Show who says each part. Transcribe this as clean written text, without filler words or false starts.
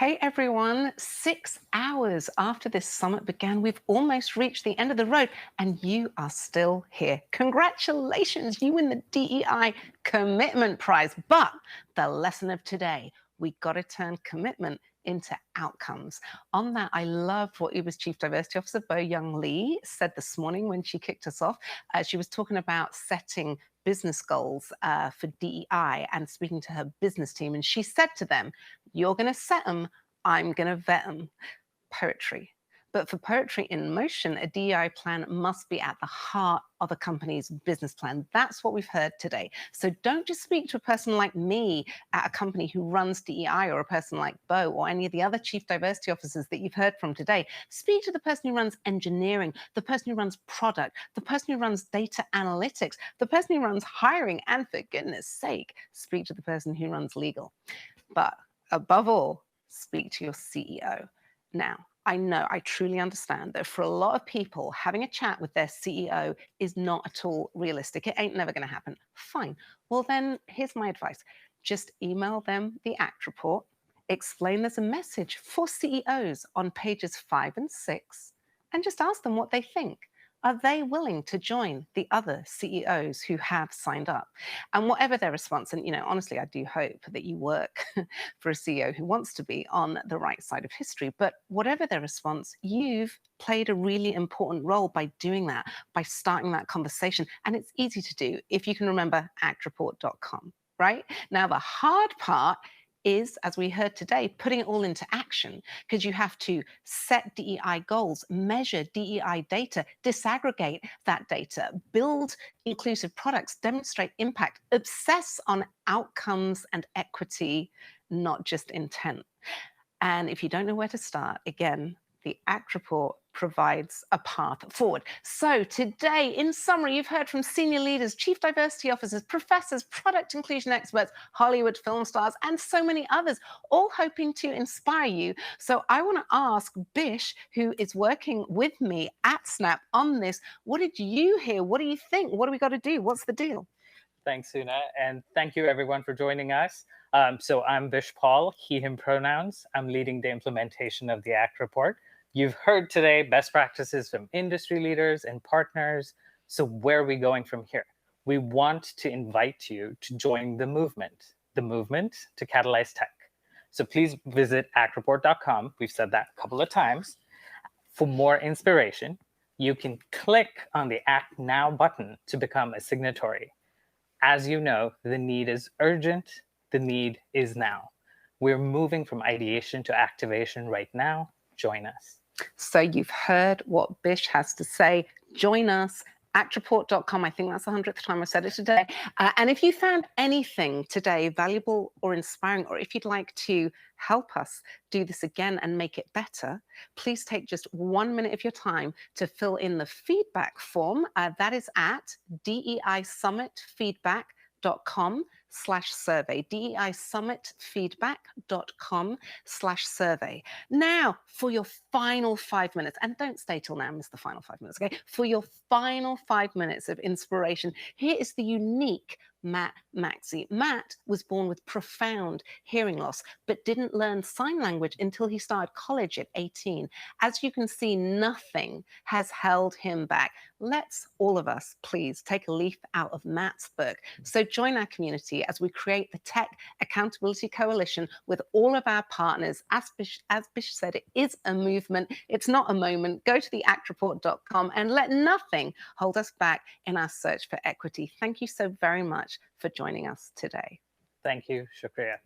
Speaker 1: Hey everyone, 6 hours after this summit began, we've almost reached the end of the road and you are still here. Congratulations, you win the DEI Commitment Prize. But the lesson of today, we got to turn commitment into outcomes. On that, I loved what Uber's Chief Diversity Officer, Bo-Young Lee, said this morning when she kicked us off. She was talking about setting business goals for DEI and speaking to her business team. And she said to them, you're going to set them, I'm going to vet them. Poetry. But for poetry in motion, a DEI plan must be at the heart of a company's business plan. That's what we've heard today. So don't just speak to a person like me at a company who runs DEI, or a person like Bo or any of the other chief diversity officers that you've heard from today. Speak to the person who runs engineering, the person who runs product, the person who runs data analytics, the person who runs hiring, and for goodness sake, speak to the person who runs legal. But above all, speak to your CEO. Now, I know, I truly understand that for a lot of people, having a chat with their CEO is not at all realistic. It ain't never going to happen. Fine. Well, then here's my advice. Just email them the ACT report, explain there's a message for CEOs on pages 5 and 6, and just ask them what they think. Are they willing to join the other CEOs who have signed up? And whatever their response, and honestly, I do hope that you work for a CEO who wants to be on the right side of history, but whatever their response, you've played a really important role by doing that, by starting that conversation. And it's easy to do if you can remember actreport.com, right? Now, the hard part is, as we heard today, putting it all into action, because you have to set DEI goals, measure DEI data, disaggregate that data, build inclusive products, demonstrate impact, obsess on outcomes and equity, not just intent. And if you don't know where to start, again, the ACT report provides a path forward. So today, in summary, you've heard from senior leaders, chief diversity officers, professors, product inclusion experts, Hollywood film stars, and so many others, all hoping to inspire you. So I want to ask Bish, who is working with me at Snap on this, what did you hear? What do you think? What do we got to do? What's the deal?
Speaker 2: Thanks, Oona, and thank you everyone for joining us. So I'm Bish Paul, he, him pronouns. I'm leading the implementation of the ACT report. You've heard today best practices from industry leaders and partners. So where are we going from here? We want to invite you to join the movement to catalyze tech. So please visit actreport.com. We've said that a couple of times. For more inspiration, you can click on the Act Now button to become a signatory. As you know, the need is urgent. The need is now. We're moving from ideation to activation right now. Join us.
Speaker 1: So you've heard what Bish has to say. Join us. Actreport.com. I think that's the 100th time I said it today. And if you found anything today valuable or inspiring, or if you'd like to help us do this again and make it better, please take just 1 minute of your time to fill in the feedback form. That is at deisummitfeedback.com/survey, deisummitfeedback.com/survey. Now, for your final 5 minutes, and don't stay till now, miss the final 5 minutes, okay? For your final 5 minutes of inspiration, here is the unique Matt Maxey. Matt was born with profound hearing loss, but didn't learn sign language until he started college at 18. As you can see, nothing has held him back. Let's all of us, please, take a leaf out of Matt's book. So join our community as we create the Tech Accountability Coalition with all of our partners. As Bish said, it is a movement. It's not a moment. Go to the actreport.com and let nothing hold us back in our search for equity. Thank you so very much for joining us today.
Speaker 2: Thank you. Shukriya.